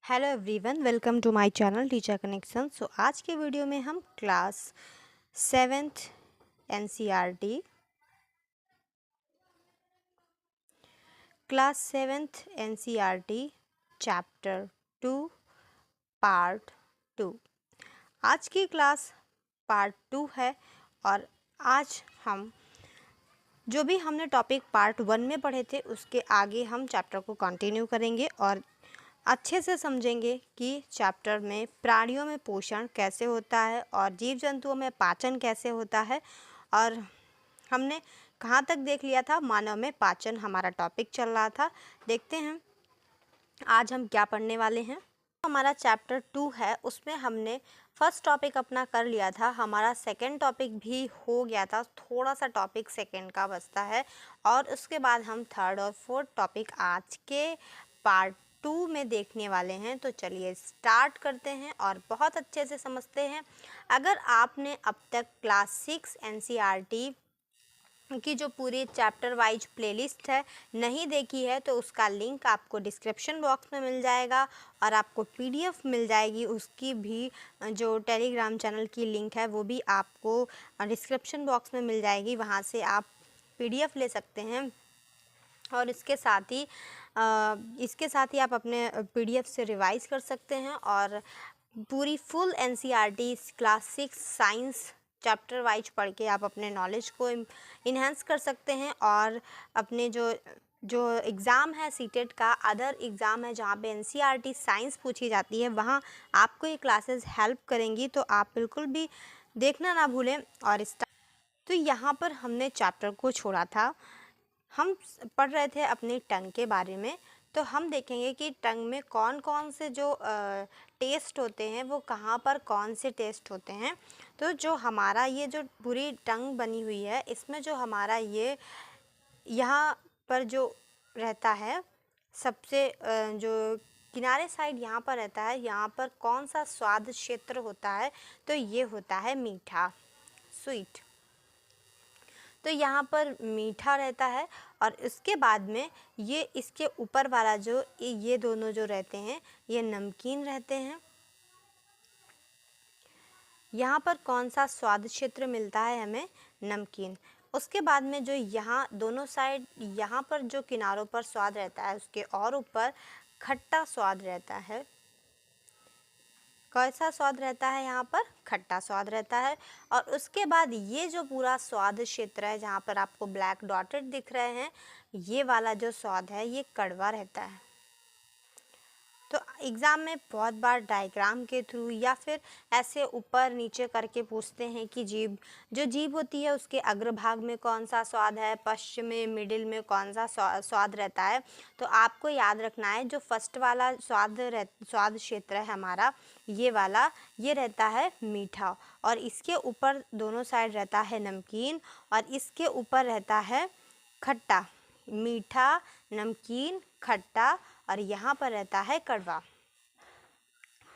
Hello everyone, welcome to my channel teacher connection. आज के video में हम class 7th NCERT chapter 2 part 2। आज की क्लास पार्ट 2 है और आज हम जो भी हमने टॉपिक पार्ट 1 में पढ़े थे उसके आगे हम चैप्टर को कंटिन्यू करेंगे और अच्छे से समझेंगे कि चैप्टर में प्राणियों में पोषण कैसे होता है और जीव जंतुओं में पाचन कैसे होता है। और हमने कहाँ तक देख लिया था, मानव में पाचन हमारा टॉपिक चल रहा था। देखते हैं आज हम क्या पढ़ने वाले हैं। हमारा चैप्टर 2 है, उसमें हमने फर्स्ट टॉपिक अपना कर लिया था, हमारा सेकंड टॉपिक भी हो गया था, थोड़ा सा टॉपिक सेकंड का बचता है और उसके बाद हम थर्ड और फोर्थ टॉपिक आज के पार्ट 2 में देखने वाले हैं। तो चलिए स्टार्ट करते हैं और बहुत अच्छे से समझते हैं। अगर आपने अब तक क्लास 6 एनसीईआरटी की जो पूरी चैप्टर वाइज प्लेलिस्ट है नहीं देखी है तो उसका लिंक आपको डिस्क्रिप्शन बॉक्स में मिल जाएगा और आपको पीडीएफ मिल जाएगी। उसकी भी जो टेलीग्राम चैनल की लिंक है वो भी आपको डिस्क्रिप्शन बॉक्स में मिल जाएगी, वहाँ से आप पीडीएफ ले सकते हैं। और इसके साथ ही आप अपने पीडीएफ से रिवाइज कर सकते हैं और पूरी full NCERT class 6 science chapter wise पढ़ के आप अपने नॉलेज को इन्हेंस कर सकते हैं और अपने जो एग्ज़ाम है सीटेट का अदर एग्ज़ाम है जहाँ पे एनसीईआरटी साइंस पूछी जाती है, वहाँ आपको ये क्लासेस हेल्प करेंगी। तो आप बिल्कुल भी देखना ना भूलें। और तो यहाँ पर हमने चैप्टर को छोड़ा था, हम पढ़ रहे थे अपनी टंग के बारे में। तो हम देखेंगे कि टंग में कौन कौन से जो टेस्ट होते हैं वो कहाँ पर कौन से टेस्ट होते हैं। तो जो हमारा ये जो पूरी टंग बनी हुई है इसमें जो हमारा ये यहाँ पर जो रहता है सबसे जो किनारे साइड यहाँ पर रहता है, यहाँ पर कौन सा स्वाद क्षेत्र होता है, तो ये होता है मीठा, स्वीट। तो यहाँ पर मीठा रहता है और इसके बाद में ये इसके ऊपर वाला जो ये दोनों जो रहते हैं ये नमकीन रहते हैं। यहाँ पर कौन सा स्वाद क्षेत्र मिलता है हमें, नमकीन। उसके बाद में जो यहाँ दोनों साइड यहाँ पर जो किनारों पर स्वाद रहता है उसके और ऊपर खट्टा स्वाद रहता है। कैसा स्वाद रहता है, यहाँ पर खट्टा स्वाद रहता है। और उसके बाद ये जो पूरा स्वाद क्षेत्र है जहाँ पर आपको ब्लैक डॉटेड दिख रहे हैं, ये वाला जो स्वाद है ये कड़वा रहता है। तो एग्ज़ाम में बहुत बार डायग्राम के थ्रू या फिर ऐसे ऊपर नीचे करके पूछते हैं कि जीभ होती है उसके अग्रभाग में कौन सा स्वाद है, पश्चिम में, मिडिल में कौन सा स्वाद रहता है। तो आपको याद रखना है जो फर्स्ट वाला स्वाद क्षेत्र है हमारा, ये वाला ये रहता है मीठा और इसके ऊपर दोनों साइड रहता है नमकीन और इसके ऊपर रहता है खट्टा। मीठा, नमकीन, खट्टा और यहाँ पर रहता है कड़वा।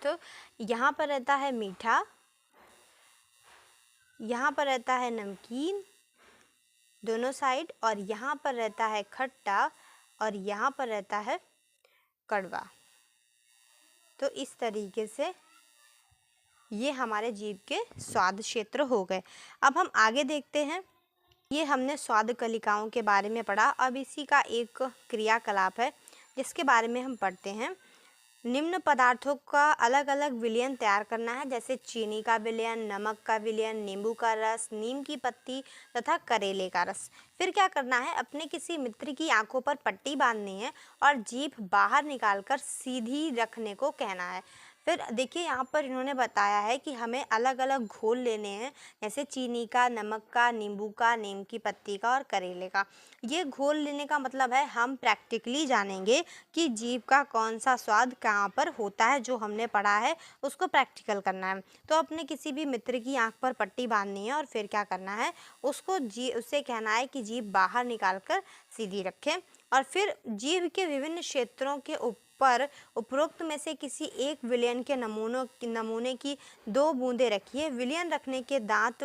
तो यहाँ पर रहता है मीठा, यहाँ पर रहता है नमकीन दोनों साइड और यहाँ पर रहता है खट्टा और यहाँ पर रहता है कड़वा। तो इस तरीके से ये हमारे जीभ के स्वाद क्षेत्र हो गए। अब हम आगे देखते हैं। ये हमने स्वाद कलिकाओं के बारे में पढ़ा। अब इसी का एक क्रियाकलाप है जिसके बारे में हम पढ़ते हैं। निम्न पदार्थों का अलग अलग विलयन तैयार करना है, जैसे चीनी का विलयन, नमक का विलयन, नींबू का रस, नीम की पत्ती तथा करेले का रस। फिर क्या करना है, अपने किसी मित्र की आंखों पर पट्टी बांधनी है और जीभ बाहर निकालकर सीधी रखने को कहना है। फिर देखिए यहाँ पर इन्होंने बताया है कि हमें अलग अलग घोल लेने हैं, जैसे चीनी का, नमक का, नींबू का, नीम की पत्ती का और करेले का। ये घोल लेने का मतलब है हम प्रैक्टिकली जानेंगे कि जीभ का कौन सा स्वाद कहाँ पर होता है, जो हमने पढ़ा है उसको प्रैक्टिकल करना है। तो अपने किसी भी मित्र की आंख पर पट्टी बांधनी है और फिर क्या करना है, उससे कहना है कि जीभ बाहर निकाल कर सीधी रखें और फिर जीभ के विभिन्न क्षेत्रों के पर उपरोक्त में से किसी एक विलयन के नमूने की 2 बूंदें रखिए। विलयन रखने के दांत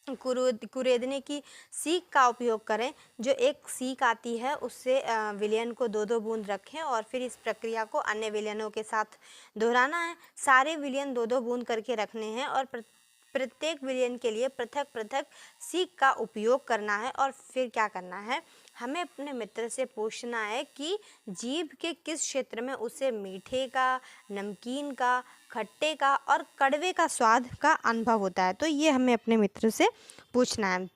कुरेदने की सीख का उपयोग करें। जो एक सीख आती है उससे विलयन को 2-2 बूंद रखें और फिर इस प्रक्रिया को अन्य विलयनों के साथ दोहराना है। सारे विलयन 2-2 बूंद करके रखने हैं और प्रत्येक विलयन के लिए पृथक पृथक सीख का उपयोग करना है। और फिर क्या करना है, हमें अपने मित्र से पूछना है कि जीभ के किस क्षेत्र में उसे मीठे का, नमकीन का, खट्टे का और कड़वे का स्वाद का अनुभव होता है। तो ये हमें अपने मित्र से पूछना है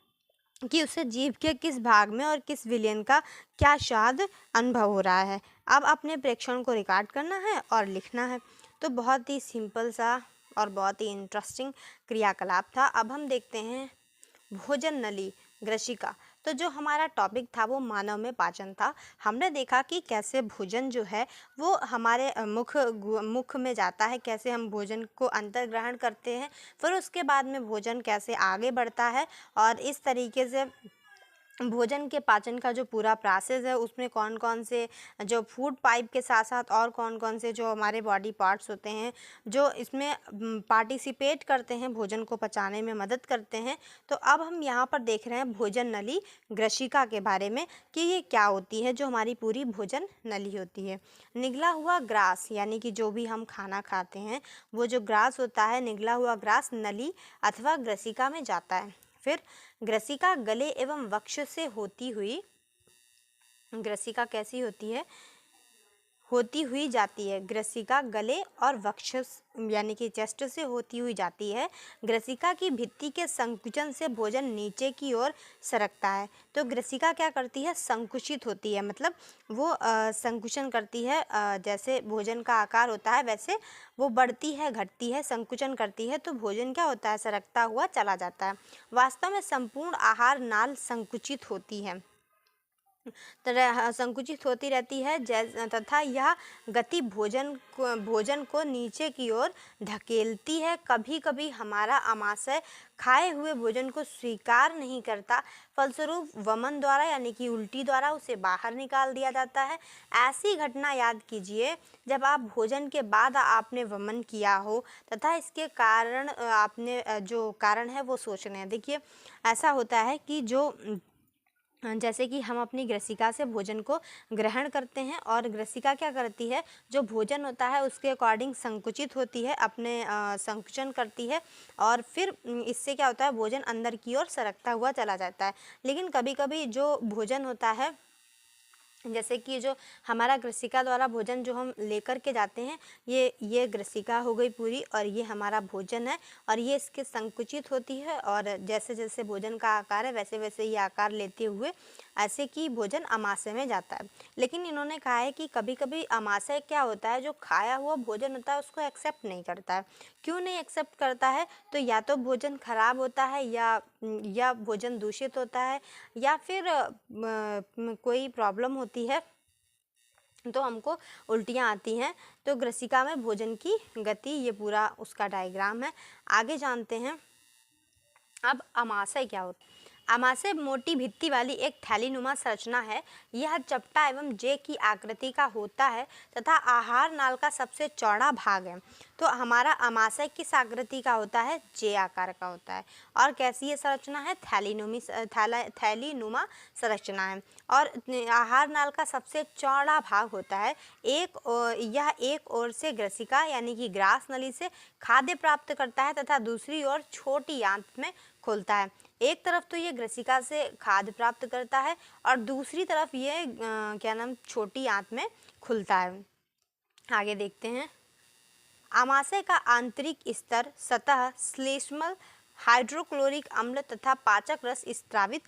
कि उसे जीभ के किस भाग में और किस विलयन का क्या स्वाद अनुभव हो रहा है। अब अपने प्रेक्षण को रिकॉर्ड करना है और लिखना है। तो बहुत ही सिंपल सा और बहुत ही इंटरेस्टिंग क्रियाकलाप था। अब हम देखते हैं भोजन नली ग्रसिका। तो जो हमारा टॉपिक था वो मानव में पाचन था। हमने देखा कि कैसे भोजन जो है वो हमारे मुख में जाता है, कैसे हम भोजन को अंतर ग्रहण करते हैं, फिर उसके बाद में भोजन कैसे आगे बढ़ता है और इस तरीके से भोजन के पाचन का जो पूरा प्रोसेस है उसमें कौन कौन से जो फूड पाइप के साथ साथ और कौन कौन से जो हमारे बॉडी पार्ट्स होते हैं जो इसमें पार्टिसिपेट करते हैं, भोजन को पचाने में मदद करते हैं। तो अब हम यहाँ पर देख रहे हैं भोजन नली ग्रसिका के बारे में कि ये क्या होती है, जो हमारी पूरी भोजन नली होती है। निगला हुआ ग्रास यानी कि जो भी हम खाना खाते हैं वो जो ग्रास होता है, निगला हुआ ग्रास नली अथवा ग्रसिका में जाता है। फिर ग्रसिका गले एवं वक्ष से होती हुई, ग्रसिका कैसी होती है, होती हुई जाती है। ग्रसिका गले और वक्ष यानी कि चेस्ट से होती हुई जाती है। ग्रसिका की भित्ति के संकुचन से भोजन नीचे की ओर सरकता है। तो ग्रसिका क्या करती है, संकुचित होती है, मतलब वो संकुचन करती है। जैसे भोजन का आकार होता है वैसे वो बढ़ती है, घटती है, संकुचन करती है, तो भोजन क्या होता है, सरकता हुआ चला जाता है। वास्तव में संपूर्ण आहार नाल संकुचित होती है, संकुचित होती रहती है तथा यह गति भोजन को नीचे की ओर धकेलती है। कभी कभी हमारा आमाशय खाए हुए भोजन को स्वीकार नहीं करता, फलस्वरूप वमन द्वारा यानी कि उल्टी द्वारा उसे बाहर निकाल दिया जाता है। ऐसी घटना याद कीजिए जब आप भोजन के बाद आपने वमन किया हो तथा इसके कारण आपने जो कारण है वो सोचने हैं। देखिए ऐसा होता है कि जो जैसे कि हम अपनी ग्रसिका से भोजन को ग्रहण करते हैं और ग्रसिका क्या करती है, जो भोजन होता है उसके अकॉर्डिंग संकुचित होती है, अपने संकुचन करती है और फिर इससे क्या होता है, भोजन अंदर की ओर सरकता हुआ चला जाता है। लेकिन कभी कभी जो भोजन होता है, जैसे कि जो हमारा ग्रसिका द्वारा भोजन जो हम लेकर के जाते हैं, ये ग्रसिका हो गई पूरी और ये हमारा भोजन है और ये इसके संकुचित होती है और जैसे जैसे भोजन का आकार है वैसे वैसे ये आकार लेते हुए ऐसे कि भोजन अमाशय में जाता है। लेकिन इन्होंने कहा है कि कभी कभी अमाशय क्या होता है, जो खाया हुआ भोजन होता है उसको एक्सेप्ट नहीं करता है। क्यों नहीं एक्सेप्ट करता है, तो या तो भोजन खराब होता है या भोजन दूषित होता है या फिर कोई प्रॉब्लम होती है तो हमको उल्टियाँ आती हैं। तो ग्रसिका में भोजन की गति, ये पूरा उसका डायग्राम है। आगे जानते हैं अब अमाशय क्या होता है। अमाशय मोटी भित्ति वाली एक थैलीनुमा संरचना है। यह चपटा एवं जे की आकृति का होता है तथा आहार नाल का सबसे चौड़ा भाग है। तो हमारा अमाशय किस आकृति का होता है, जे आकार का होता है। और कैसी ये संरचना है, थैलीनुमा संरचना है और आहार नाल का सबसे चौड़ा भाग होता है। यह एक ओर से ग्रसिका यानी कि ग्रास नली से खाद्य प्राप्त करता है तथा दूसरी ओर छोटी आंत में खुलता है। एक तरफ तो ये ग्रसिका से खाद्य प्राप्त करता है और दूसरी तरफ ये छोटी आंत में खुलता है। आगे देखते हैं। आमाशय का आंतरिक स्तर सतह श्लेष्मल हाइड्रोक्लोरिक अम्ल तथा पाचक रस स्त्रावित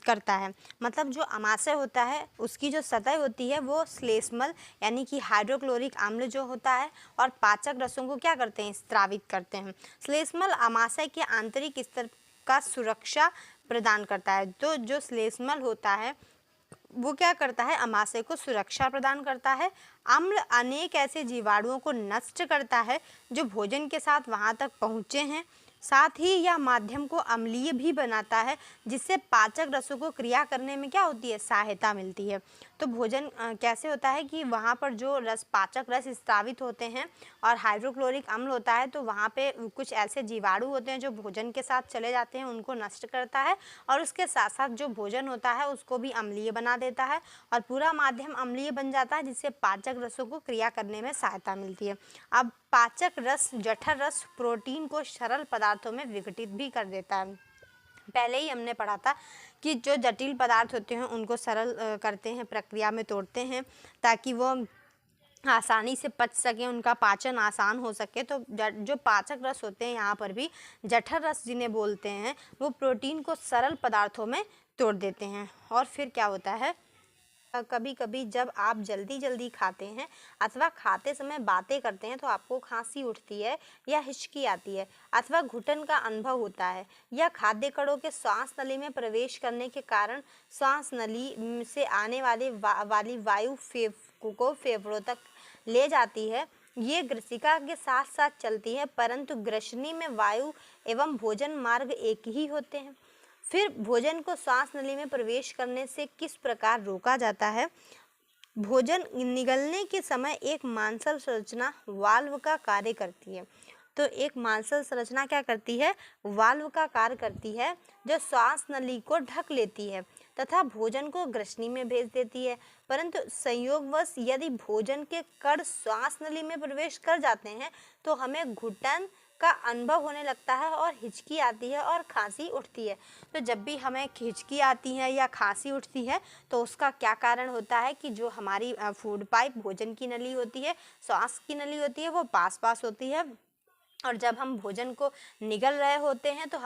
करता है। मतलब जो अमाशय होता है उसकी जो सतह होती है वो श्लेष्मल यानी कि हाइड्रोक्लोरिक अम्ल जो होता है और पाचक रसों को क्या करते हैं, स्त्रावित करते हैं। श्लेष्मल अमाशय के आंतरिक स्तर का सुरक्षा प्रदान करता है। तो जो श्लेष्मल होता है वो क्या करता है, अमाशय को सुरक्षा प्रदान करता है। अम्ल अनेक ऐसे जीवाणुओं को नष्ट करता है जो भोजन के साथ वहां तक पहुँचे हैं साथ ही यह माध्यम को अम्लीय भी बनाता है, जिससे पाचक रसों को क्रिया करने में क्या होती है, सहायता मिलती है। तो भोजन कैसे होता है कि वहाँ पर जो रस पाचक रस स्रावित होते हैं और हाइड्रोक्लोरिक अम्ल होता है, तो वहाँ पे कुछ ऐसे जीवाणु होते हैं जो भोजन के साथ चले जाते हैं, उनको नष्ट करता है और उसके साथ साथ जो भोजन होता है उसको भी अम्लीय बना देता है और पूरा माध्यम अम्लीय बन जाता है, जिससे पाचक रसों को क्रिया करने में सहायता मिलती है। अब पाचक रस, जठर रस प्रोटीन को सरल पदार्थों में विघटित भी कर देता है। पहले ही हमने पढ़ा था कि जो जटिल पदार्थ होते हैं उनको सरल करते हैं, प्रक्रिया में तोड़ते हैं ताकि वो आसानी से पच सकें, उनका पाचन आसान हो सके। तो जो पाचक रस होते हैं, यहाँ पर भी जठर रस जिन्हें बोलते हैं, वो प्रोटीन को सरल पदार्थों में तोड़ देते हैं। और फिर क्या होता है, कभी कभी जब आप जल्दी जल्दी खाते हैं अथवा खाते समय बातें करते हैं तो आपको खांसी उठती है या हिचकी आती है अथवा घुटन का अनुभव होता है, या खाद्य कणों के श्वास नली में प्रवेश करने के कारण श्वास नली से आने वाली वायु को फेफड़ों तक ले जाती है। ये ग्रसिका के साथ साथ चलती है, परंतु ग्रसनी में वायु एवं भोजन मार्ग एक ही होते हैं। फिर भोजन को श्वास नली में प्रवेश करने से किस प्रकार रोका जाता है। भोजन निगलने के समय एक मांसल संरचना वाल्व का कार्य करती है। तो एक मांसल संरचना क्या करती है, वाल्व का कार्य करती है, जो श्वास नली को ढक लेती है तथा भोजन को ग्रसनी में भेज देती है। परंतु संयोगवश यदि भोजन के कण श्वास नली में प्रवेश कर जाते हैं तो हमें घुटन का अनुभव होने लगता है और हिचकी आती है और खांसी उठती है। तो जब भी हमें हिचकी आती है या खांसी उठती है तो उसका क्या कारण होता है कि जो हमारी फूड पाइप, भोजन की नली होती है, श्वास की नली होती है, वो पास पास होती है और जब हम भोजन को निगल रहे होते हैं तो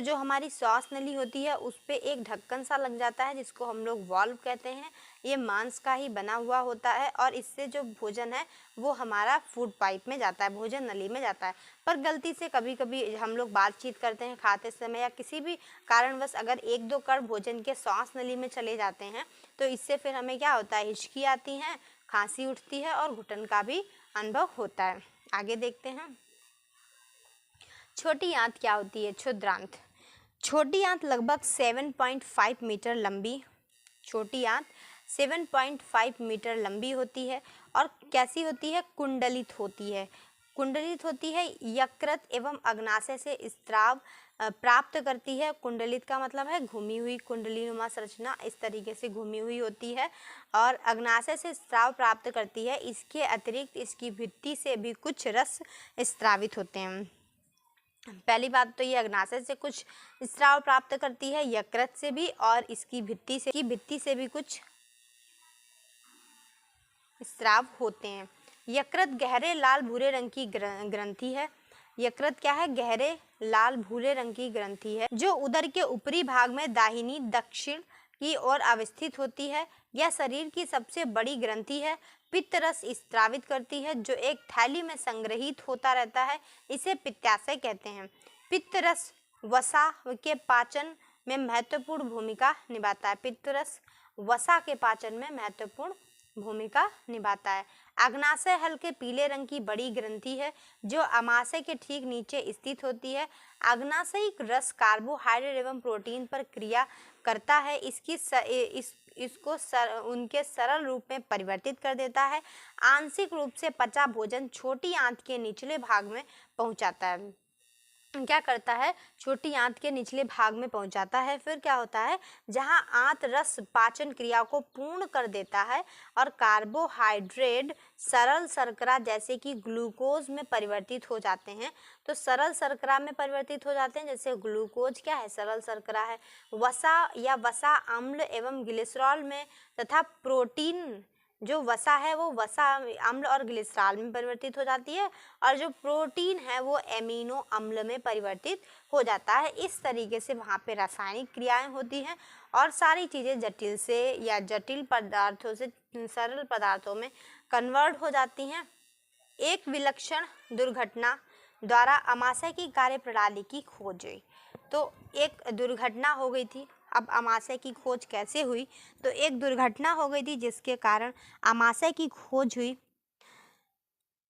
जो हमारी श्वास नली होती है उस पर एक ढक्कन सा लग जाता है, जिसको हम लोग वाल्व कहते हैं। ये मांस का ही बना हुआ होता है और इससे जो भोजन है वो हमारा फूड पाइप में जाता है, भोजन नली में जाता है। पर गलती से कभी कभी हम लोग बातचीत करते हैं खाते समय या किसी भी कारणवश अगर एक दो कण भोजन के श्वास नली में चले जाते हैं तो इससे फिर हमें क्या होता है, हिचकी आती है, खांसी उठती है और घुटन का भी अनुभव होता है। आगे देखते हैं, छोटी आंत क्या होती है। क्षुद्रांत, छोटी आंत लगभग 7.5 मीटर लंबी, छोटी आंत 7.5 मीटर लंबी होती है और कैसी होती है, कुंडलित होती है। कुंडलित होती है, यकृत एवं अग्नाशय से स्राव प्राप्त करती है। कुंडलित का मतलब है घूमी हुई, कुंडलीनुमा संरचना इस तरीके से घूमी हुई होती है और अग्नाशय से स्राव प्राप्त करती है। इसके अतिरिक्त इसकी भित्ति से भी कुछ रस स्रावित होते हैं। पहली बात तो ये अग्नाशय से कुछ स्राव प्राप्त करती है, यकृत से भी, और इसकी भित्ति से भी कुछ स्राव होते हैं। यकृत गहरे लाल भूरे रंग की ग्रंथि है। यकृत क्या है, गहरे लाल भूरे रंग की ग्रंथि है जो उदर के ऊपरी भाग में दाहिनी दक्षिण की ओर अवस्थित होती है। यह शरीर की सबसे बड़ी ग्रंथि है। पित्त रस स्रावित करती है जो एक थैली में संग्रहित होता रहता है, इसे पित्ताशय कहते हैं। पित्त रस वसा के पाचन में महत्वपूर्ण भूमिका निभाता है। पित्त रस वसा के पाचन में महत्वपूर्ण भूमिका निभाता है। अग्नाशय हल्के पीले रंग की बड़ी ग्रंथि है जो अमाशय के ठीक नीचे स्थित होती है। अग्नाशयिक रस कार्बोहाइड्रेट एवं प्रोटीन पर क्रिया करता है। इसको उनके सरल रूप में परिवर्तित कर देता है। आंशिक रूप से पचा भोजन छोटी आंत के निचले भाग में पहुंचाता है। क्या करता है, छोटी आंत के निचले भाग में पहुंचाता है। फिर क्या होता है, जहां आंत रस पाचन क्रिया को पूर्ण कर देता है और कार्बोहाइड्रेट सरल शर्करा जैसे कि ग्लूकोज में परिवर्तित हो जाते हैं। तो सरल शर्करा में परिवर्तित हो जाते हैं, जैसे ग्लूकोज क्या है, सरल शर्करा है। वसा या वसा अम्ल एवं ग्लिसरॉल में तथा प्रोटीन जो वसा है वो वसा अम्ल और ग्लिसरॉल में परिवर्तित हो जाती है और जो प्रोटीन है वो एमिनो अम्ल में परिवर्तित हो जाता है। इस तरीके से वहाँ पे रासायनिक क्रियाएं होती हैं और सारी चीज़ें जटिल से या जटिल पदार्थों से सरल पदार्थों में कन्वर्ट हो जाती हैं। एक विलक्षण दुर्घटना द्वारा अमाशय की कार्य प्रणाली की खोज हुई। तो एक दुर्घटना हो गई थी। अब अमाशय की खोज कैसे हुई, तो एक दुर्घटना हो गई थी जिसके कारण अमाशय की खोज हुई।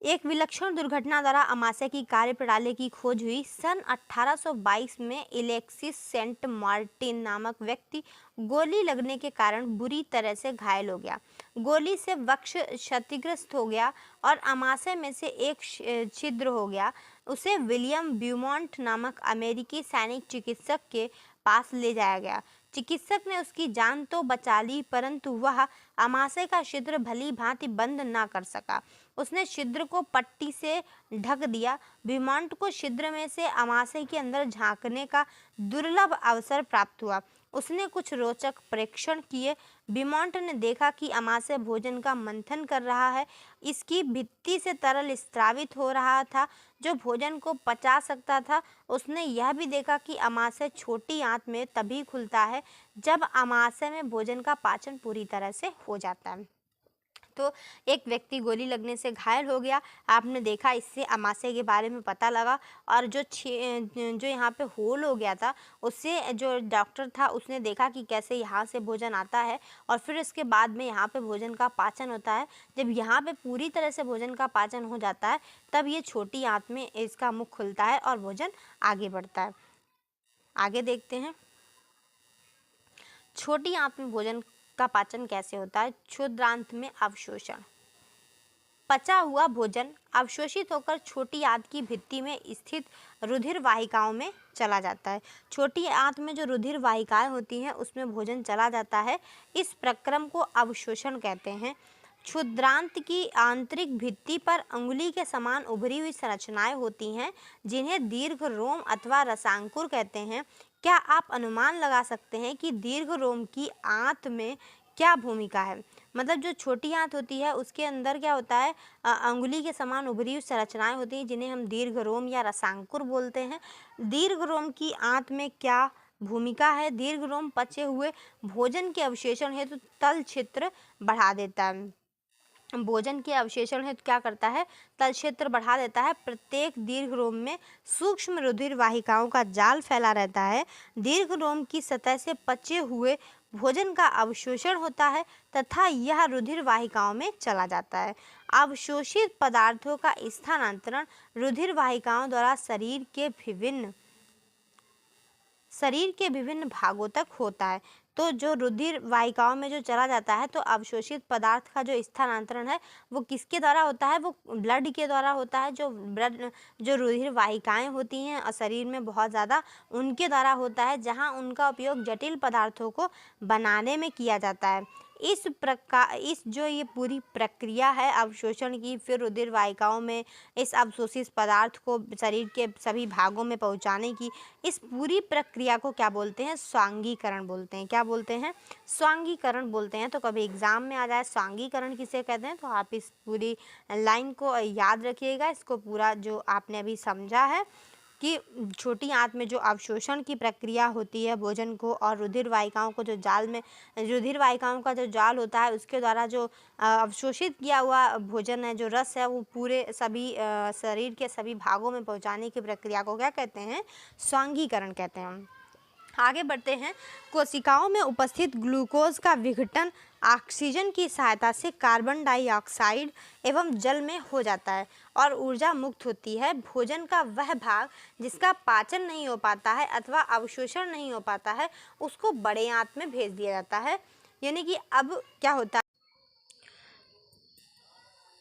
एक विलक्षण दुर्घटना द्वारा अमाशय की कार्यप्रणाली की खोज हुई। सन 1822 में एलेक्सिस सेंट मार्टिन नामक व्यक्ति गोली लगने के कारण बुरी तरह से घायल हो गया। गोली से वक्ष क्षतिग्रस्त हो गया और अमाशय में से एक छिद्र हो गया। उसे विलियम ब्यूमॉन्ट नामक अमेरिकी सैनिक चिकित्सक के पास ले जाया गया। चिकित्सक ने उसकी जान तो बचा ली, परंतु वह अमाशय का छिद्र भली भांति बंद न कर सका। उसने छिद्र को पट्टी से ढक दिया। ब्यूमॉन्ट को छिद्र में से अमाशय के अंदर झांकने का दुर्लभ अवसर प्राप्त हुआ। उसने कुछ रोचक परीक्षण किए। ब्यूमॉन्ट ने देखा कि अमाशय भोजन का मंथन कर रहा है। इसकी भित्ति से तरल स्रावित हो रहा था जो भोजन को पचा सकता था। उसने यह भी देखा कि अमाशय छोटी आंत में तभी खुलता है जब अमाशय में भोजन का पाचन पूरी तरह से हो जाता है। तो एक व्यक्ति गोली लगने से घायल हो गया, आपने देखा, इससे अमाशय के बारे में पता लगा। और जो यहाँ पे होल हो गया था, उससे जो डॉक्टर था उसने देखा कि कैसे यहाँ से भोजन आता है और फिर इसके बाद में यहाँ पे भोजन का पाचन होता है। जब यहाँ पे पूरी तरह से भोजन का पाचन हो जाता है तब ये छोटी आंत में इसका मुख खुलता है और भोजन आगे बढ़ता है। आगे देखते हैं, छोटी आंत में भोजन का पाचन कैसे होता है। क्षुद्रांत में अवशोषण। पचा हुआ भोजन अवशोषित होकर छोटी आंत की भित्ति में स्थित रुधिर वाहिकाओं में चला जाता है। छोटी आंत में जो रुधिर वाहिकाएं होती हैं उसमें भोजन चला जाता है। इस प्रक्रम को अवशोषण कहते हैं। क्षुद्रांत की आंतरिक भित्ति पर अंगुली के समान उभरी हुई संरचनाएं होती हैं जिन्हें दीर्घ रोम अथवा रसांकुर कहते हैं। क्या आप अनुमान लगा सकते हैं कि दीर्घ रोम की आंत में क्या भूमिका है। मतलब जो छोटी आंत होती है उसके अंदर क्या होता है, अंगुली के समान उभरी हुई संरचनाएं होती हैं जिन्हें हम दीर्घ रोम या रसांकुर बोलते हैं। दीर्घ रोम की आंत में क्या भूमिका है। दीर्घ रोम पचे हुए भोजन के अवशेषण हेतु तल क्षेत्र बढ़ा देता है। भोजन के अवशेषण हेतु क्या करता है, तल क्षेत्र बढ़ा देता है। प्रत्येक दीर्घ रोम में सूक्ष्म रुधिर वाहिकाओं का जाल फैला रहता है। दीर्घ रोम की सतह से पचे हुए भोजन का अवशोषण होता है तथा यह रुधिर वाहिकाओं में चला जाता है। अवशोषित पदार्थों का स्थानांतरण रुधिर वाहिकाओं द्वारा शरीर के विभिन्न भागों तक होता है। तो जो रुधिर वाहिकाओं में जो चला जाता है तो अवशोषित पदार्थ का जो स्थानांतरण है वो किसके द्वारा होता है, वो ब्लड के द्वारा होता है। जो रुधिर वाहिकाएं होती हैं और शरीर में बहुत ज़्यादा, उनके द्वारा होता है, जहां उनका उपयोग जटिल पदार्थों को बनाने में किया जाता है। इस जो ये पूरी प्रक्रिया है अवशोषण की, फिर रुधिर वाहिकाओं में इस अवशोषित पदार्थ को शरीर के सभी भागों में पहुंचाने की, इस पूरी प्रक्रिया को क्या बोलते हैं, स्वांगीकरण बोलते हैं। क्या बोलते हैं, स्वांगीकरण बोलते हैं। तो कभी एग्जाम में आ जाए स्वांगीकरण किसे कहते हैं तो आप इस पूरी लाइन को याद रखिएगा। इसको पूरा जो आपने अभी समझा है कि छोटी आंत में जो अवशोषण की प्रक्रिया होती है भोजन को, और रुधिर वाहिकाओं को जो जाल में, रुधिर वाहिकाओं का जो जाल होता है उसके द्वारा जो अवशोषित किया हुआ भोजन है, जो रस है, वो पूरे सभी शरीर के सभी भागों में पहुंचाने की प्रक्रिया को क्या कहते हैं, स्वांगीकरण कहते हैं। आगे बढ़ते हैं। कोशिकाओं में उपस्थित ग्लूकोज का विघटन ऑक्सीजन की सहायता से कार्बन डाइऑक्साइड एवं जल में हो जाता है और ऊर्जा मुक्त होती है। भोजन का वह भाग जिसका पाचन नहीं हो पाता है अथवा अवशोषण नहीं हो पाता है उसको बड़े आंत में भेज दिया जाता है। यानी कि अब क्या होता है,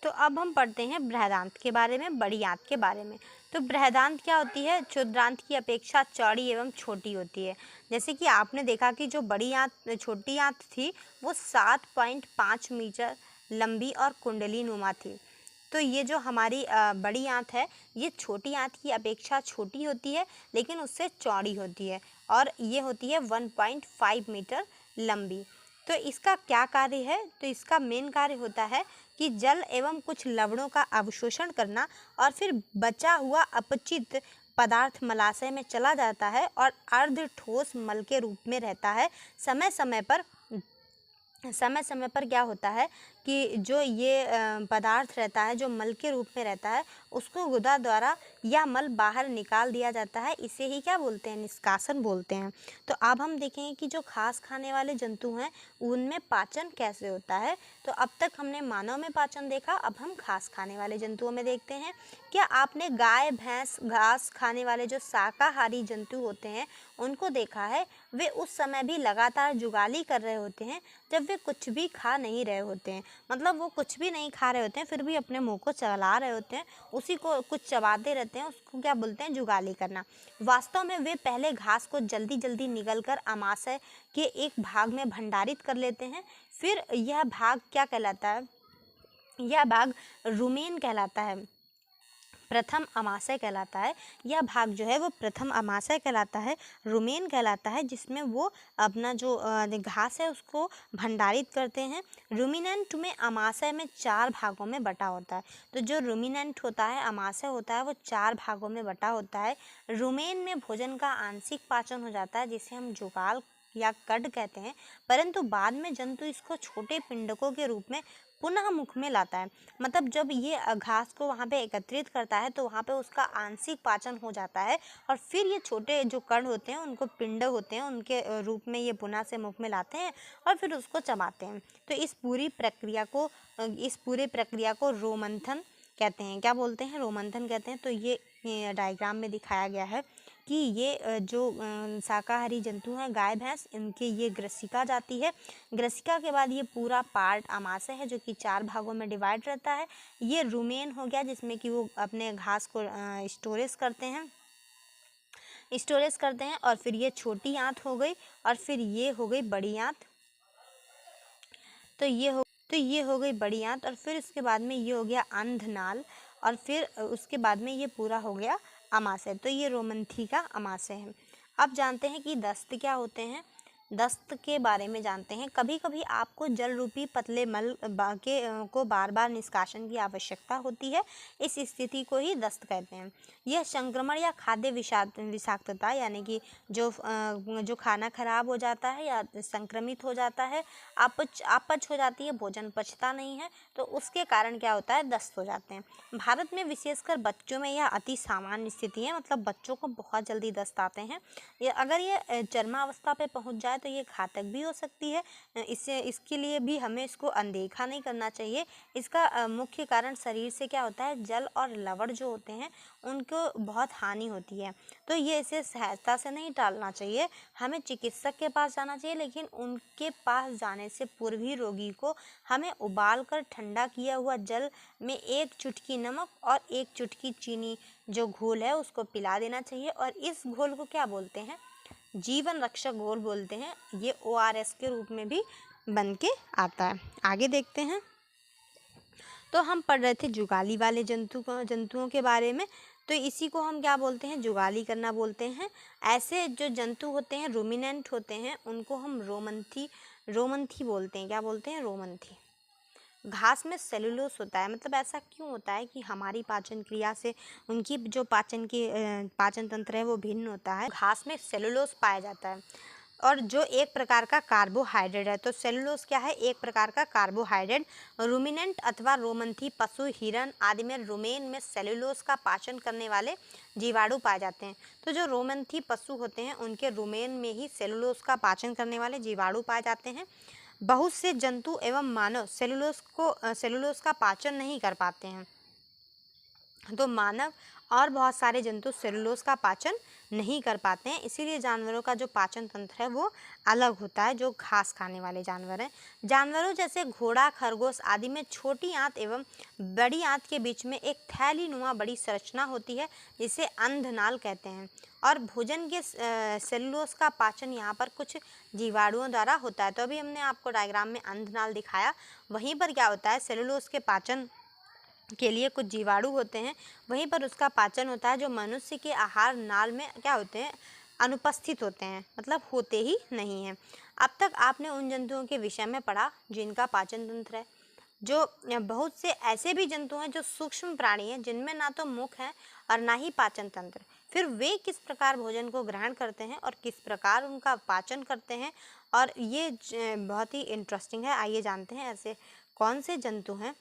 तो अब हम पढ़ते हैं बृहदांत के बारे में, बड़ी आंत के बारे में। तो बृहदांत क्या होती है, क्षुद्रांत की अपेक्षा चौड़ी एवं छोटी होती है। जैसे कि आपने देखा कि जो बड़ी आंत, छोटी आंत थी वो 7.5 मीटर लंबी और कुंडली नुमा थी। तो ये जो हमारी बड़ी आंत है ये छोटी आंत की अपेक्षा छोटी होती है लेकिन उससे चौड़ी होती है और ये होती है 1.5 मीटर लंबी। तो इसका क्या कार्य है, तो इसका मेन कार्य होता है कि जल एवं कुछ लवणों का अवशोषण करना और फिर बचा हुआ अपचित पदार्थ मलाशय में चला जाता है और अर्ध ठोस मल के रूप में रहता है। समय समय पर क्या होता है कि जो ये पदार्थ रहता है, जो मल के रूप में रहता है, उसको गुदा द्वारा या मल बाहर निकाल दिया जाता है। इसे ही क्या बोलते हैं? निष्कासन बोलते हैं। तो अब हम देखेंगे कि जो घास खाने वाले जंतु हैं उनमें पाचन कैसे होता है। तो अब तक हमने मानव में पाचन देखा, अब हम घास खाने वाले जंतुओं में देखते हैं। क्या आपने गाय भैंस घास खाने वाले जो शाकाहारी जंतु होते हैं उनको देखा है? वे उस समय भी लगातार जुगाली कर रहे होते हैं जब वे कुछ भी खा नहीं रहे होते हैं। मतलब वो कुछ भी नहीं खा रहे होते हैं, फिर भी अपने मुंह को चला रहे होते हैं, उसी को कुछ चबाते रहते हैं, उसको क्या बोलते हैं? जुगाली करना। वास्तव में वे पहले घास को जल्दी जल्दी निगल कर आमाशय के एक भाग में भंडारित कर लेते हैं। फिर यह भाग क्या कहलाता है? यह भाग रुमेन कहलाता है, प्रथम अमाशय कहलाता है। यह भाग जो है वो प्रथम अमाशय कहलाता है, रुमेन कहलाता है, जिसमें वो अपना जो घास है उसको भंडारित करते हैं। रुमिनेंट में अमाशय में 4 भागों में बटा होता है। तो जो रुमिनेंट होता है, अमाशय होता है, वो 4 भागों में बटा होता है। रुमेन में भोजन का आंशिक पाचन हो जाता है, जिसे हम जुगाल या कड कहते हैं, परंतु बाद में जंतु इसको छोटे पिंडकों के रूप में पुनः मुख में लाता है। मतलब जब ये घास को वहाँ पे एकत्रित करता है तो वहाँ पे उसका आंशिक पाचन हो जाता है और फिर ये छोटे जो कण होते हैं, उनको पिंड होते हैं, उनके रूप में ये पुनः से मुख में लाते हैं और फिर उसको चबाते हैं। तो इस पूरे प्रक्रिया को रोमंथन कहते हैं। क्या बोलते हैं? रोमंथन कहते हैं। तो ये डायग्राम में दिखाया गया है कि ये जो शाकाहारी जंतु हैं गाय भैंस, इनके ये ग्रसिका जाती है। ग्रसिका के बाद ये पूरा पार्ट अमाशय है, जो कि 4 भागों में डिवाइड रहता है। ये रुमेन हो गया, जिसमें कि वो अपने घास को स्टोरेज करते हैं और फिर ये छोटी आंत हो गई और फिर ये हो गई बड़ी आंत। तो ये हो गई बड़ी आंत और फिर उसके बाद में ये हो गया अंधनाल और फिर उसके बाद में ये पूरा हो गया अमाशय। तो ये रोमंथी का अमाशय है। अब जानते हैं कि दस्त क्या होते हैं। दस्त के बारे में जानते हैं। कभी कभी आपको जल रूपी पतले मल को बार बार निष्कासन की आवश्यकता होती है। इस स्थिति को ही दस्त कहते हैं। यह संक्रमण या खाद्य विषाक्तता, यानी कि जो खाना खराब हो जाता है या संक्रमित हो जाता है, अपच हो जाती है, भोजन पचता नहीं है, तो उसके कारण क्या होता है? दस्त हो जाते हैं। भारत में विशेषकर बच्चों में यह अति सामान्य स्थिति है। मतलब बच्चों को बहुत जल्दी दस्त आते हैं। अगर ये चरमावस्था पे पहुंच जाए तो ये घातक भी हो सकती है। इसके लिए भी हमें इसको अनदेखा नहीं करना चाहिए। इसका मुख्य कारण शरीर से क्या होता है? जल और लवण जो होते हैं उनको बहुत हानि होती है। तो ये इसे सहजता से नहीं टालना चाहिए, हमें चिकित्सक के पास जाना चाहिए। लेकिन उनके पास जाने से पूर्व ही रोगी को हमें उबाल कर ठंडा किया हुआ जल में 1 चुटकी नमक और 1 चुटकी चीनी जो घोल है उसको पिला देना चाहिए। और इस घोल को क्या बोलते हैं? जीवन रक्षक घोल बोलते हैं। ये ORS के रूप में भी बन के आता है। आगे देखते हैं। तो हम पढ़ रहे थे जुगाली वाले जंतुओं के बारे में। तो इसी को हम क्या बोलते हैं? जुगाली करना बोलते हैं। ऐसे जो जंतु होते हैं, रूमिनेंट होते हैं, उनको हम रोमंथी बोलते हैं। क्या बोलते हैं? रोमंथी। घास में सेलुलोस होता है। मतलब ऐसा क्यों होता है कि हमारी पाचन क्रिया से उनकी जो पाचन तंत्र है वो भिन्न होता है। घास में सेलुलोस पाया जाता है और जो एक प्रकार का कार्बोहाइड्रेट है। तो सेलुलोस क्या है? एक प्रकार का कार्बोहाइड्रेट। रूमिनेंट अथवा रोमंथी पशु, हिरन आदि में रुमेन में सेलुलोस का पाचन करने वाले जीवाणु पाए जाते हैं। तो जो रोमंथी पशु होते हैं उनके रुमेन में ही सेलुलोस का पाचन करने वाले जीवाणु पाए जाते हैं। बहुत से जंतु एवं मानव सेलुलोस का पाचन नहीं कर पाते हैं। तो मानव और बहुत सारे जंतु सेलुलोस का पाचन नहीं कर पाते हैं। इसीलिए जानवरों का जो पाचन तंत्र है वो अलग होता है, जो घास खाने वाले जानवर हैं। जानवरों जैसे घोड़ा, खरगोश आदि में छोटी आंत एवं बड़ी आंत के बीच में एक थैलीनुमा बड़ी संरचना होती है, जिसे अंधनाल कहते हैं। और भोजन के सेलुलोस का पाचन यहाँ पर कुछ जीवाणुओं द्वारा होता है। तो अभी हमने आपको डायग्राम में अंधनाल दिखाया, वहीं पर क्या होता है? सेलुलोस के पाचन के लिए कुछ जीवाणु होते हैं, वहीं पर उसका पाचन होता है, जो मनुष्य के आहार नाल में क्या होते हैं? अनुपस्थित होते हैं, मतलब होते ही नहीं हैं। अब तक आपने उन जंतुओं के विषय में पढ़ा जिनका पाचन तंत्र है। जो बहुत से ऐसे भी जंतु हैं जो सूक्ष्म प्राणी हैं, जिनमें ना तो मुख है और ना ही पाचन तंत्र। फिर वे किस प्रकार भोजन को ग्रहण करते हैं और किस प्रकार उनका पाचन करते हैं, और ये बहुत ही इंटरेस्टिंग है। आइए जानते हैं ऐसे कौन से जंतु हैं?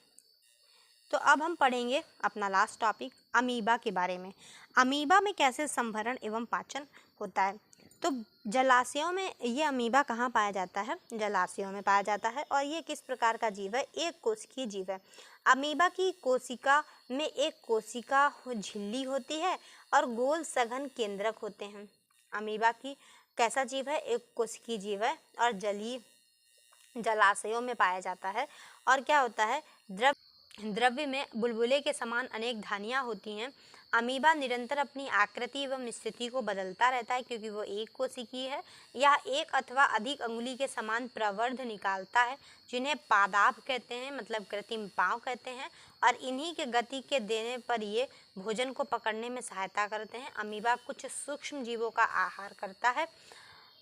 तो अब हम पढ़ेंगे अपना लास्ट टॉपिक अमीबा के बारे में। अमीबा में कैसे संभरण एवं पाचन होता है। तो जलाशयों में ये अमीबा कहाँ पाया जाता है? जलाशयों में पाया जाता है। और ये किस प्रकार का जीव है? एक कोशिकीय जीव है। अमीबा की कोशिका में एक कोशिका झिल्ली होती है और गोल सघन केंद्रक होते हैं। अमीबा की कैसा जीव है? एक कोशिकीय जीव है और जलाशयों में पाया जाता है। और क्या होता है? द्रव्य में बुलबुले के समान अनेक धानियाँ होती हैं। अमीबा निरंतर अपनी आकृति एवं स्थिति को बदलता रहता है क्योंकि वो एक कोशिकीय है। यह एक अथवा अधिक अंगुली के समान प्रवर्ध निकालता है जिन्हें पादाप कहते हैं, मतलब कृत्रिम पाँव कहते हैं। और इन्हीं के गति के देने पर ये भोजन को पकड़ने में सहायता करते हैं। अमीबा कुछ सूक्ष्म जीवों का आहार करता है।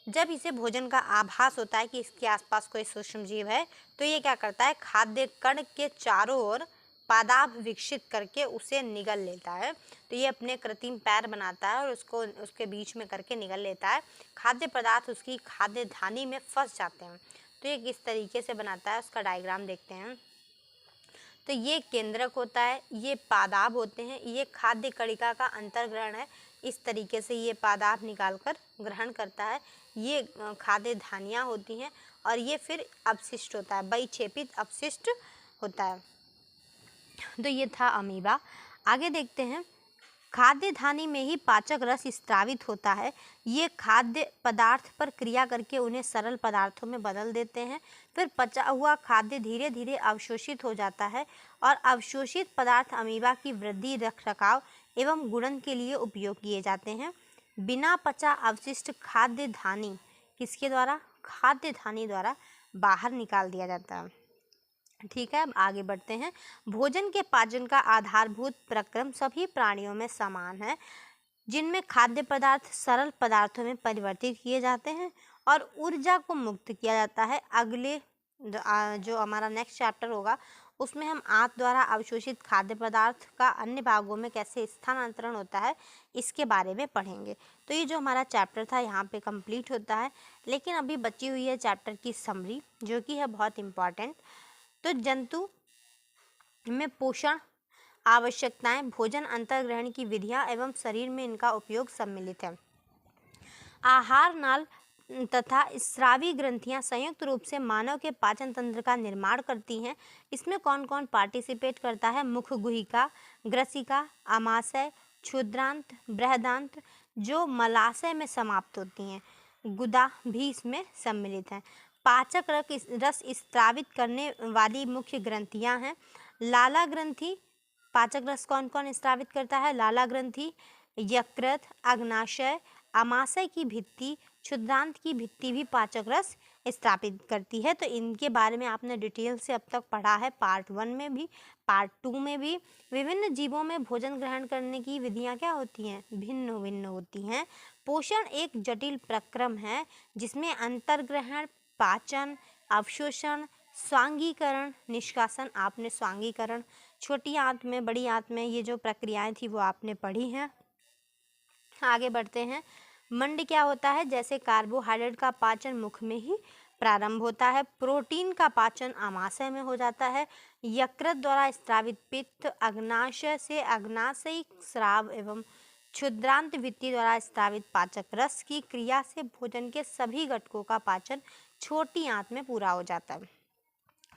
जब इसे भोजन का आभास होता है कि इसके आसपास कोई सूक्ष्म जीव है तो ये क्या करता है? खाद्य कण के चारों ओर पादाप विकसित करके उसे निगल लेता है। तो ये अपने कृत्रिम पैर बनाता है और उसको उसके बीच में करके निगल लेता है। खाद्य पदार्थ उसकी खाद्य धानी में फंस जाते हैं। तो ये किस तरीके से बनाता है उसका डायग्राम देखते हैं। तो ये केंद्रक होता है, ये पादाप होते हैं, ये खाद्य कणिका का अंतर्ग्रहण है। इस तरीके से ये पादाप निकालकर ग्रहण करता है। ये खाद्य धानियाँ होती हैं और ये फिर अपशिष्ट होता है, बहिक्षेपित अपशिष्ट होता है। तो ये था अमीबा। आगे देखते हैं। खाद्य धानी में ही पाचक रस स्रावित होता है। ये खाद्य पदार्थ पर क्रिया करके उन्हें सरल पदार्थों में बदल देते हैं। फिर पचा हुआ खाद्य धीरे धीरे अवशोषित हो जाता है और अवशोषित पदार्थ अमीबा की वृद्धि, रखरखाव एवं गुणन के लिए उपयोग किए जाते हैं। बिना पचा अवशिष्ट खाद्य धानी किसके द्वारा? खाद्य धानी द्वारा बाहर निकाल दिया जाता है। ठीक है, अब आगे बढ़ते हैं। भोजन के पाचन का आधारभूत प्रक्रम सभी प्राणियों में समान है, जिनमें खाद्य पदार्थ सरल पदार्थों में परिवर्तित किए जाते हैं और ऊर्जा को मुक्त किया जाता है। अगले जो हमारा नेक्स्ट चैप्टर होगा उसमें हम आंत द्वारा अवशोषित खाद्य पदार्थ का अन्य भागों में कैसे स्थानांतरण होता है इसके बारे में पढ़ेंगे। तो ये जो हमारा चैप्टर था यहाँ पे कंप्लीट होता है। लेकिन अभी बची हुई है चैप्टर की समरी, जो कि है बहुत इम्पॉर्टेंट। तो जंतु में पोषण आवश्यकताएं, भोजन अंतर्ग्रहण की विधियां एवं शरीर में इनका उपयोग सम्मिलित है। आहार नाल तथा स्रावी ग्रंथियां संयुक्त रूप से मानव के पाचन तंत्र का निर्माण करती हैं। इसमें कौन कौन पार्टिसिपेट करता है? मुख गुहिका, ग्रसिका, आमाशय, क्षुद्रांत, बृहदांत्र जो मलाशय में समाप्त होती हैं, गुदा भी इसमें सम्मिलित हैं। पाचक रस स्रावित करने वाली मुख्य ग्रंथियां हैं। लाला ग्रंथि, पाचक रस कौन कौन स्रावित करता है? लाला ग्रंथि, यकृत, अग्नाशय, आमाशय की भित्ति, क्षुद्रांत की भित्ति भी पाचक रस स्रावित करती है। तो इनके बारे में आपने डिटेल से अब तक पढ़ा है, पार्ट 1 में भी, पार्ट 2 में भी। विभिन्न जीवों में भोजन ग्रहण करने की विधियां क्या होती हैं? भिन्न भिन्न होती हैं। पोषण एक जटिल प्रक्रम है जिसमें अंतर्ग्रहण, पाचन, अवशोषण, स्वांगीकरण, निष्कासन, आपने स्वांगीकरण छोटी आंत में, बड़ी आंत में ये जो प्रक्रियाएं थी वो आपने पढ़ी हैं। आगे बढ़ते हैं। मंड क्या होता है? जैसे कार्बोहाइड्रेट का पाचन मुख में ही प्रारंभ होता है, प्रोटीन का पाचन आमाशय में हो जाता है। यकृत द्वारा स्रावित पित्त, अग्नाशय से अग्नाशयी स्राव एवं क्षुद्रांत भित्ति द्वारा स्रावित पाचक रस की क्रिया से भोजन के सभी घटकों का पाचन छोटी आंत में पूरा हो जाता है।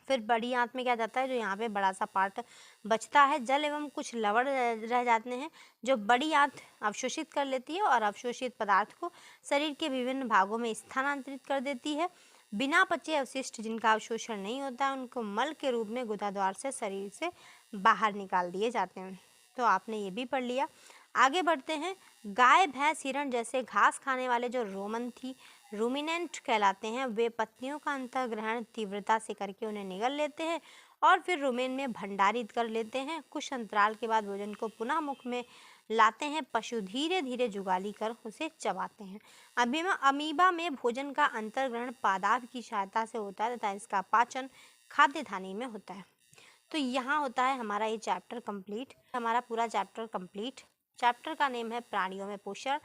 फिर बड़ी आंत में क्या जाता है? जो यहाँ पे बड़ा सा पार्ट बचता है, जल एवं कुछ लवण रह जाते हैं जो बड़ी आंत अवशोषित कर लेती है और अवशोषित पदार्थ को शरीर के विभिन्न भागों में स्थानांतरित कर देती है। बिना पचे अवशिष्ट जिनका अवशोषण नहीं होता है उनको मल के रूप में गुदाद्वार से शरीर से बाहर निकाल दिए जाते हैं। तो आपने ये भी पढ़ लिया। आगे बढ़ते हैं। गाय, भैंस, हिरण जैसे घास खाने वाले जो रोमंथी रूमिनेंट कहलाते हैं, वे पत्तियों का अंतर्ग्रहण तीव्रता से करके उन्हें निगल लेते हैं और फिर रुमेन में भंडारित कर लेते हैं। कुछ अंतराल के बाद भोजन को पुनः मुख में लाते हैं। पशु धीरे धीरे जुगाली कर उसे चबाते हैं। अमीबा में भोजन का अंतर्ग्रहण पादाप की सहायता से होता है तथा इसका पाचन खाद्य धानी में होता है। तो यहाँ होता है हमारा ये चैप्टर कंप्लीट, हमारा पूरा चैप्टर कंप्लीट। चैप्टर का नेम है प्राणियों में पोषण।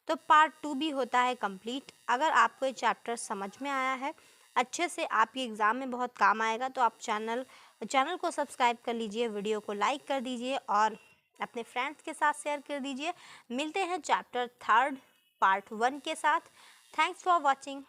तो पार्ट 2 भी होता है कंप्लीट। अगर आपको ये चैप्टर समझ में आया है, अच्छे से आपके एग्ज़ाम में बहुत काम आएगा। तो आप चैनल को सब्सक्राइब कर लीजिए, वीडियो को लाइक कर दीजिए और अपने फ्रेंड्स के साथ शेयर कर दीजिए। मिलते हैं चैप्टर 3 पार्ट 1 के साथ। Thanks for watching.